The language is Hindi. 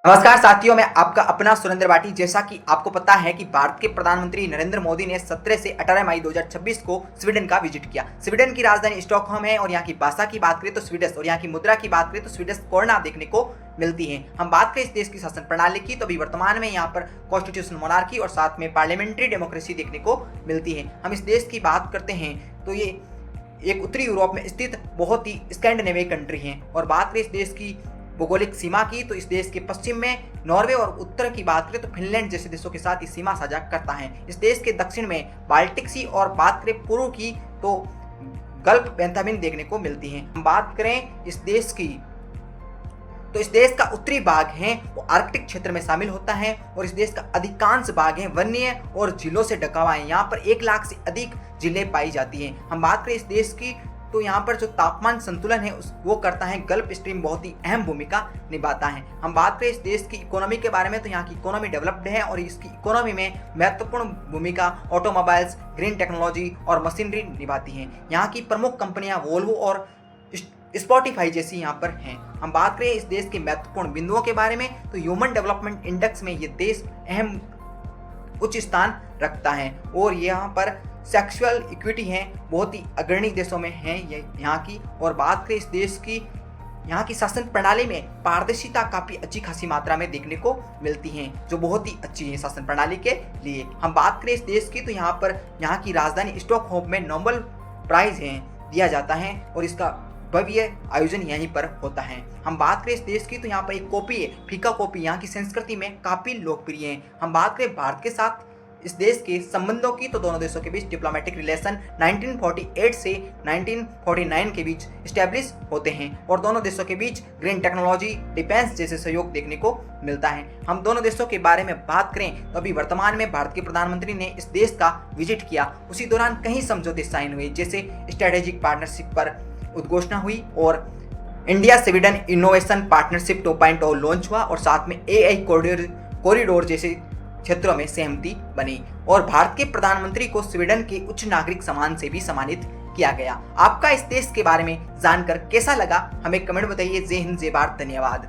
नमस्कार साथियों, मैं आपका अपना सुरेंद्र बाटी। जैसा कि आपको पता है कि भारत के प्रधानमंत्री नरेंद्र मोदी ने 17 से 18 मई 2026 को स्वीडन का विजिट किया। स्वीडन की राजधानी स्टॉकहोम है और यहाँ की भाषा की बात करें तो स्वीडिश और यहाँ की मुद्रा की बात करें तो स्वीडिश कोरोना देखने को मिलती है। हम बात करें इस देश की शासन प्रणाली की तो अभी वर्तमान में यहाँ पर कॉन्स्टिट्यूशन मोनार्की और साथ में पार्लियामेंट्री डेमोक्रेसी देखने को मिलती है। हम इस देश की बात करते हैं तो ये एक उत्तरी यूरोप में स्थित बहुत ही स्कैंडिनेवियन कंट्री है। और बात करें इस देश की भौगोलिक सीमा की तो इस देश के पश्चिम में नॉर्वे और उत्तर की बात करें तो फिनलैंड जैसे देशों के साथ इस सीमा साझा करता है। इस देश के दक्षिण में बाल्टिक सी और बात करें पूर्व की तो गल्फ बेंथामिन देखने को मिलती है। हम बात करें इस देश की तो इस देश का उत्तरी भाग है वो आर्कटिक क्षेत्र में शामिल होता है और इस देश का अधिकांश भाग है वन्य और झीलों से ढका हुआ है। यहाँ पर 1 लाख से अधिक झीलें पाई जाती हैं। हम बात करें इस देश की तो यहाँ पर जो तापमान संतुलन है वो करता है गल्फ स्ट्रीम बहुत ही अहम भूमिका निभाता है। हम बात करें इस देश की इकोनॉमी के बारे में तो यहाँ की इकोनॉमी डेवलप्ड है और इसकी इकोनॉमी में महत्वपूर्ण भूमिका ऑटोमोबाइल्स, ग्रीन टेक्नोलॉजी और मशीनरी निभाती हैं। यहाँ की प्रमुख कंपनियाँ वोल्वो और स्पॉटिफाई जैसी यहाँ पर हैं। हम बात करें इस देश के महत्वपूर्ण बिंदुओं के बारे में तो ह्यूमन डेवलपमेंट इंडेक्स में ये देश अहम उच्च स्थान रखता है और यहाँ पर सेक्सुअल इक्विटी है बहुत ही अग्रणी देशों में है ये यहाँ की। और बात करें इस देश की यहाँ की शासन प्रणाली में पारदर्शिता काफ़ी अच्छी खासी मात्रा में देखने को मिलती हैं जो बहुत ही अच्छी है शासन प्रणाली के लिए। हम बात करें इस देश की तो यहाँ की राजधानी स्टॉकहोम में नोबेल प्राइज है दिया जाता है और इसका भव्य आयोजन यहीं पर होता है। हम बात करें इस देश की तो यहाँ पर एक कॉफी है, फीका कॉफी यहाँ की संस्कृति में काफ़ी लोकप्रिय है। हम बात करें भारत के साथ इस देश के संबंधों की तो दोनों देशों के बीच डिप्लोमेटिक रिलेशन 1948 से 1949 के बीच स्टैब्लिश होते हैं और दोनों देशों के बीच ग्रीन टेक्नोलॉजी, डिफेंस जैसे सहयोग देखने को मिलता है। हम दोनों देशों के बारे में बात करें तो अभी वर्तमान में भारत के प्रधानमंत्री ने इस देश का विजिट किया। उसी दौरान कई समझौते साइन हुए, जैसे स्ट्रेटेजिक पार्टनरशिप पर उद्घोषणा हुई और India Sweden innovation partnership 2.0 launch हुआ और साथ में AI कॉरिडोर जैसे क्षेत्रों में सहमति बनी और भारत के प्रधानमंत्री को स्वीडन के उच्च नागरिक सम्मान से भी सम्मानित किया गया। आपका इस देश के बारे में जानकर कैसा लगा हमें कमेंट बताइए। जय हिंद, जय भारत, धन्यवाद।